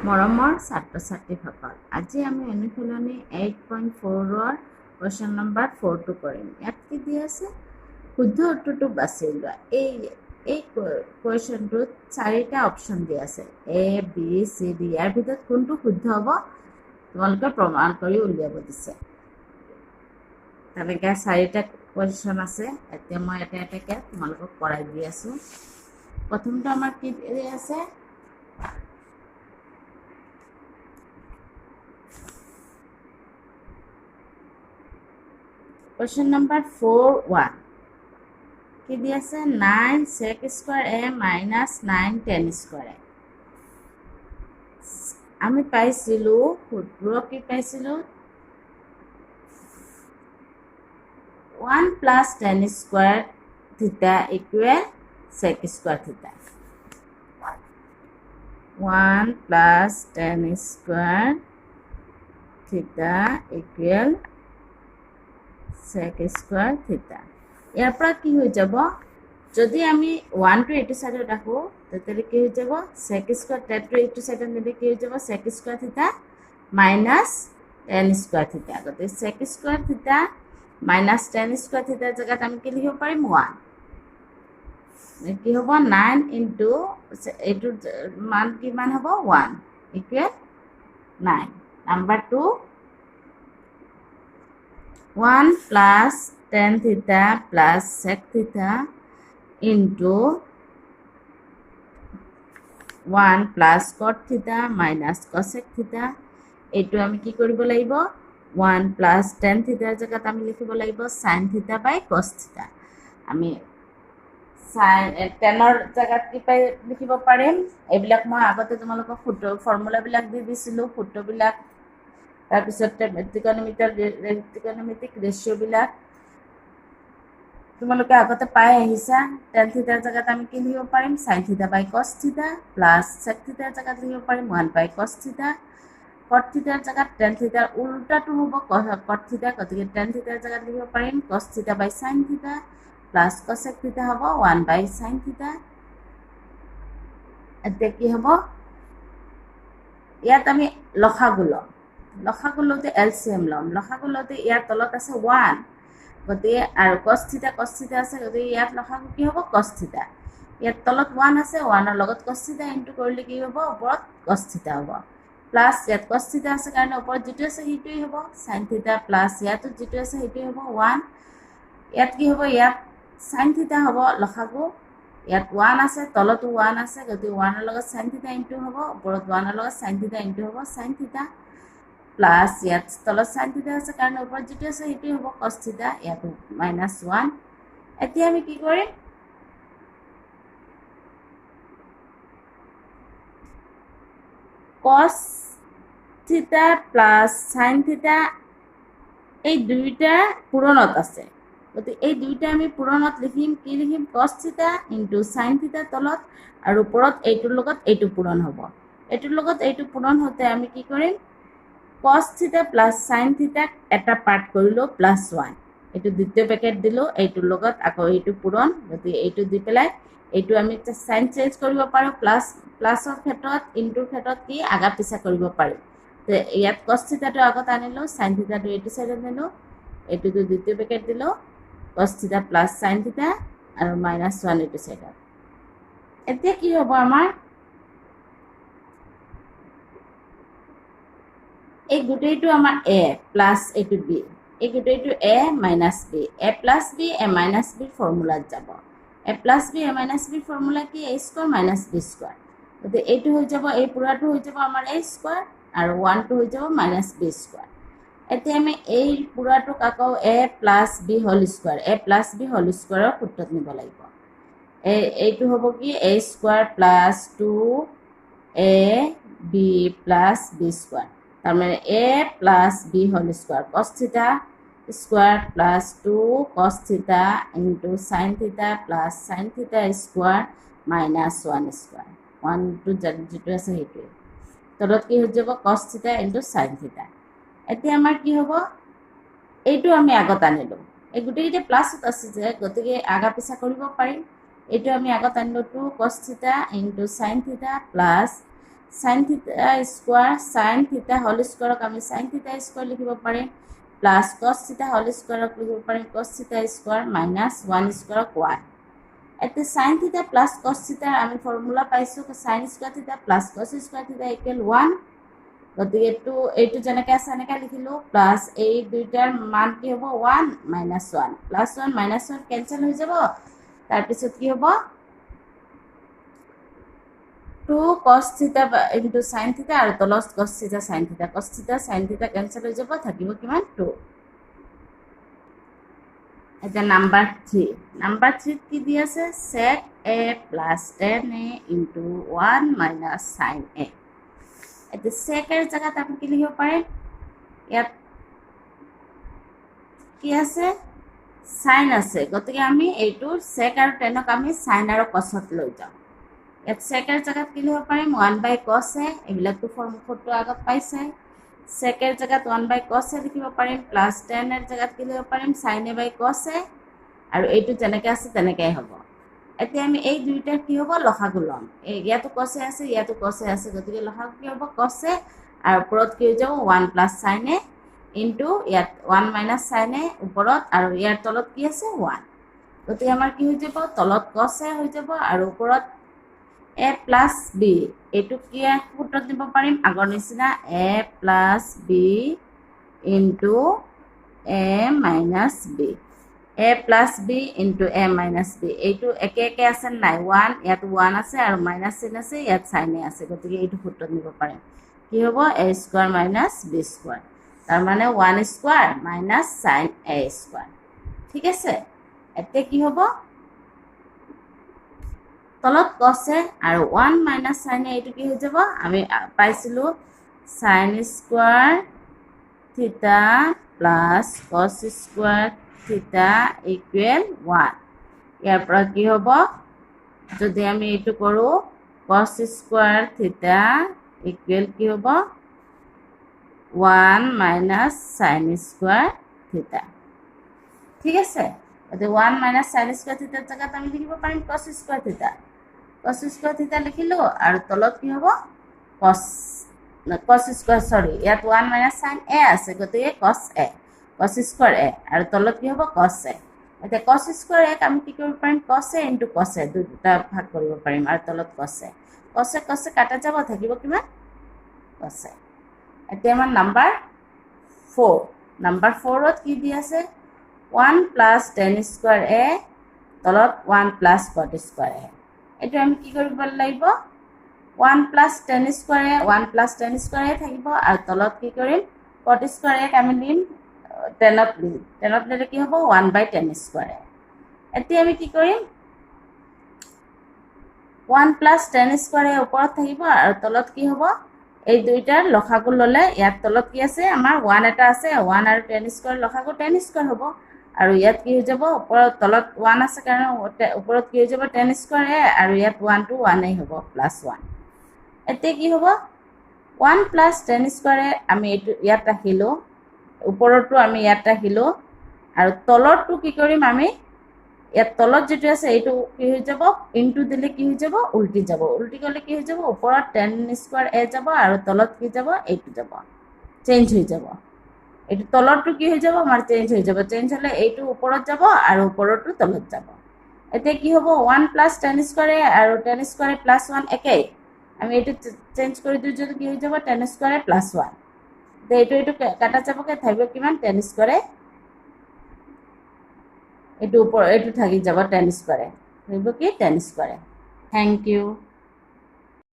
মৰমৰ ছাত্ৰ ছাত্ৰীসকল, আজি আমি অনুশীলনী 8.4 কুৱেশ্যন নম্বৰ 4টো কৰিম। ইয়াত কি দি আছে? শুদ্ধ উত্তৰটো বাছি লোৱা। এই কুৱেশ্যনটোত 4টা অপশ্যন দি আছে, এ বি চি ডি। ইয়াৰ ভিতৰত কোনটো শুদ্ধ হ'ব তোমালোকে প্ৰমাণ কৰি উলিয়াব দিছে। তেনেকৈ 4টা কুৱেশ্যন আছে। এতিয়া মই এটা এটাকৈ তোমালোকক কৰাই দি আছোঁ। প্ৰথমটো আমাৰ কি দি আছে? Question number 4.1 কি দি আছে? 9 sec square a minus 9 tan square a। আমি পাইছিলো সূত্র কি পাইছিলো? 1 plus tan square theta equal sec square theta। 1 plus tan square theta equal sec square theta। ইয়াৰ পৰা কি হৈ যাব? যদি আমি 1টো এইটো সাইডত ৰাখো তেতিয়াহ'লে কি হৈ যাব? sec square theta এইটো সাইডত নিলে কি হৈ যাব? sec square theta minus tan square theta। গতিকে sec square theta minus tan square theta জায়গাত আমি কি লিখিব পাৰিম? 1। কি হ'ব? 9 into এইটোৰ মান কিমান হ'ব? 1 equal 9। Number 2 1 plus tan theta plus sec theta into 1 plus cot theta minus cosec theta। এইটো আমি কি কৰিব লাগিব? 1 plus tan theta জায়গাত আমি লিখিব লাগিব sin theta by cos theta। আমি টেনৰ জায়গাত কি পাই লিখিব পাৰিম? এইবিলাক মই আগতে তোমালোকক ফৰ্মুলাবিলাক দি দিছিলোঁ, সূত্ৰবিলাক, তাৰপিছত ত্ৰিকোণমিতিক ৰেচিঅ'বিলাক তোমালোকে আগতে পাই আহিছা। tan থিটাৰ জায়গাত আমি কি লিখিব পাৰিম? sin theta by cos theta plus sec thetaৰ জায়গাত লিখিব পাৰিম 1 by cos theta। cot thetaৰ জায়গাত tan thetaৰ উল্টাটো হ'ব cot theta, গতিকে tan thetaৰ জায়গাত লিখিব পাৰিম cos theta by sin theta plus cosec theta হ'ব 1 by sin theta। এতিয়া কি হ'ব? ইয়াত আমি লসাগু ল'ম। লসাগু লওঁতে LCM ল'ম। লসাগু লওঁতে ইয়াৰ তলত আছে 1, গতিকে আৰু cos theta আছে, গতিকে ইয়াত লসাগু কি হ'ব? cos theta। ইয়াত তলত 1 আছে, 1ৰ লগত cos theta ইনটু কৰিলে কি হ'ব? ওপৰত cos theta হ'ব। প্লাছ ইয়াত cos theta আছে কাৰণে ওপৰত যিটো আছে সেইটোৱেই হ'ব sin theta, প্লাছ ইয়াতো যিটো আছে সেইটোৱেই হ'ব 1। ইয়াত কি হ'ব? ইয়াত sin theta হ'ব লসাগু। ইয়াত 1 আছে, তলতো 1 আছে, গতিকে 1ৰ লগত sin theta ইনটু হ'ব, ওপৰত 1ৰ লগত sin theta ইনটু হ'ব sin theta। প্লাছ ইয়াত তলত sin theta আছে কাৰণে ওপৰত যিটো আছে সেইটোৱেই হ'ব cos theta, ইয়াত -1। এতিয়া আমি কি কৰিম? cos theta plus sin theta এই দুইটা পূৰণত আছে, গতিকে এই দুইটা আমি পূৰণত লিখিম। কি লিখিম? cos theta into sin theta তলত, আৰু ওপৰত এইটোৰ লগত এইটো পূৰণ হ'ব। এইটোৰ লগত এইটো পূৰণ হওঁতে আমি কি কৰিম? cos theta plus sin theta এটা পাৰ্ট কৰিলোঁ +1, এইটো দ্বিতীয় পেকেট দিলোঁ, এইটোৰ লগত আকৌ এইটো পূৰণ, গতিকে এইটো দি পেলাই এইটো আমি চাইন চেঞ্জ কৰিব পাৰোঁ। প্লাছৰ ক্ষেত্ৰত ইনটুৰ ক্ষেত্ৰত কি আগা পিছা কৰিব পাৰোঁ। তো ইয়াত cos thetaটো আগত আনিলোঁ, sin thetaটো এইটো চাইডত নিলোঁ, এইটোতো দ্বিতীয় পেকেট দিলোঁ, cos theta plus sin theta আৰু -1 এইটো চাইডত। এতিয়া কি হ'ব আমাৰ? এই গোটেইটো আমাৰ a প্লাছ এইটো b, এই গোটেইটো a minus b, a plus b a minus b ফৰ্মুলাত যাব। a plus b a minus b formula কি? a square minus b square. গতিকে এইটো হৈ যাব, এই পুৰাটো হৈ যাব আমাৰ a স্কোৱাৰ, আৰু 1টো হৈ যাব মাইনাছ b স্কোৱাৰ। এতিয়া আমি এই পুৰাটোক আকৌ a plus b whole square, a plus b whole স্কোৱাৰৰ সূত্ৰত নিব লাগিব। এইটো হ'ব কি? a square plus 2ab plus b square, তাৰমানে a plus b whole square cos theta square plus 2 cos theta into sin theta plus sin theta square -1 square. 1টো যিটো আছে সেইটোৱে তলত কি হৈ যাব? cos theta into sin theta। এতিয়া আমাৰ কি হ'ব? এইটো আমি আগত আনিলোঁ, এই গোটেইকেইটা প্লাছত আছে যে, গতিকে আগা পিছা কৰিব পাৰিম। এইটো আমি আগত আনিলোঁ 2 cos theta into sin theta plus sine theta square sine theta whole স্কোয়াৰক আমি সাইন থিটা স্কোয়াৰ লিখিব পাৰিম প্লাস কস থিটা হোল স্কোয়াৰক লিখিব পাৰিম কস থিটা স্কোয়াৰ মাইনাস 1 স্কোয়াৰক 1 এতে sine theta plus cos theta আমি ফর্মুলা পাইছো সাইন স্কোয়ার থিটা প্লাস কস স্কোয়ার থিটা ইকুয়াল 1 গতিকে এইটো যেনেকৈ আছে এনেকৈ লিখিলোঁ প্লাছ এই দুইটাৰ মান কি হ'ব 1 মাইনাছ 1 প্লাছ 1 মাইনাছ 1 কেঞ্চেল হৈ যাব তাৰপিছত কি হ'ব 2 cos থিটা ইনটু sin থিটা আৰু তলত cos থিটা sin থিটা কেঞ্চেল হৈ যাব থাকিব কিমান 2 এটা নাম্বাৰ 3 কি দি আছে sec a plus tan a into 1 minus sin a এতে সেকের জায়গাতে আপনি কি লিখিব পারেন ইয়াত কি আছে সাইন আছে গতিকে আমি এইটো sec আৰু tanক আমি sin আৰু cosত লৈ যাওঁ ইয়াত সেকেৰ জায়গাত কি লিখিব পাৰিম 1/cos a এইবিলাকটো ফৰ্মুলাটো আগত পাইছে সেকেৰ জায়গাত 1/cos a লিখিব পাৰিম প্লাস tan এৰ জায়গাত কি লিখিব পাৰিম sin a/cos a আৰু এইটো যেনেকৈ আছে তেনেকৈ হ'ব এতিয়া আমি এই দুইটাৰ কি হ'ব লসাগু ল'ম ইয়াতো cos a আছে ইয়াতো cos a আছে গতিকে লসাগু কি হ'ব cos a আৰু ওপৰত কি হৈ যাব 1 প্লাস sin a ইনটু ইয়াত 1 মাইনাস sin a ওপৰত আৰু ইয়াৰ তলত কি আছে 1 গতিকে আমাৰ কি হৈ যাব তলত cos a হৈ যাব আৰু ওপৰত a প্লাস b এইটো কি সূত্ৰত দিব পাৰিম আগৰ নিচিনা a plus b into a minus b a plus b into a minus b এইটো একে একে আছে নাই 1 ইয়াত 1 আছে আৰু মাইনাস চিন আছে ইয়াত sin a আছে গতিকে এইটো সূত্ৰত নিব পাৰিম কি হ'ব a square minus b square তাৰ মানে 1 square minus sin a square ঠিক আছে এতে কি হ'ব তলত cos a আৰু 1 মাইনাস sin a এইটো কি হৈ যাব আমি পাইছিলো sin স্কয়াৰ থিটা প্লাস cos স্কয়াৰ থিটা ইকুৱেল 1 ইয়াৰ পৰা কি হ'ব যদি আমি এইটো কৰো cos স্কয়াৰ থিটা ইকুৱেল কি হ'ব 1 মাইনাস sin স্কয়াৰ থিটা ঠিক আছে এতে 1 মাইনাস sin স্কয়াৰ থিটাৰ জায়গাত আমি লিখিব পাৰিম cos স্কয়াৰ থিটা লিখিলো আৰু তলত কি হ'ব cos স্কয়াৰ সৰি ইয়াত 1 মাইনাস sin a আছে গতিকে cos স্কয়াৰ a আৰু তলত কি হ'ব cos a এটা cos স্কয়াৰ a আমি কি কৰিব পাৰিম cos a into cos a দুটা ভাগ কৰিব পাৰিম আৰু তলত cos a কাটা যাব থাকিব কিমান cos a এটা আমাৰ নাম্বাৰ 4 ত কি দি আছে 1 প্লাস tan স্কয়াৰ a তলত 1 প্লাস cot স্কয়াৰ a এটা আমি কি কৰিব লাগিব 1 plus tan square a 1 plus tan square a থাকিব আৰু তলত কি কৰিম cot স্কয়াৰ a আমি লিম 10ত নিলে কি হ'ব 1/tan স্কয়াৰ এতিয়া আমি কি কৰিম 1 প্লাস tan স্কয়াৰ ওপৰত থাকিব আৰু তলত কি হ'ব এই দুইটাৰ লসাগু ললে ইয়াত তলত কি আছে আমাৰ 1 এটা আছে 1 আৰু tan স্কয়াৰ লসাগু tan স্কয়াৰ হ'ব আৰু ইয়াত কি হৈ যাব ওপৰত তলত 1 আছে কাৰণ ওপৰত কি হৈ যাব tan স্কয়াৰ আৰু ইয়াত 1 টো 1 এই হ'ব +1 এতিয়া কি হ'ব 1 প্লাস tan স্কয়াৰ আমি এইটো ইয়াত ৰাখিলো ওপৰটো আমি ইয়াত ৰাখিলো আৰু তলৰটো কি কৰিম আমি ইয়াত তলত যেটো আছে এইটো কি হৈ যাব ইনটু দিলে কি হৈ যাব উল্টি গলে কি হৈ যাব ওপৰত tan স্কয়াৰ a যাব আৰু তলত কি যাব এইটো যাব চেঞ্জ হৈ যাব এইটো তলৰটো কি হৈ যাব আমাৰ চেঞ্জ হৈ যাব চেঞ্জ হলে এইটো ওপৰত যাব আৰু ওপৰটো তলত যাব এতিয়া কি হ'ব 1 প্লাস tan স্কয়াৰ a আৰু tan স্কয়াৰ +1 একেই আমি এইটো চেঞ্জ কৰি দিও যদি কি হৈ যাব tan স্কয়াৰ +1 এইটো কাটা যাবকে থাকিব কিমান tan স্কয়াৰ এইটো উপৰ এইটো থাকি যাব tan স্কয়াৰ থাকিব কি tan স্কয়াৰ থ্যাংক ইউ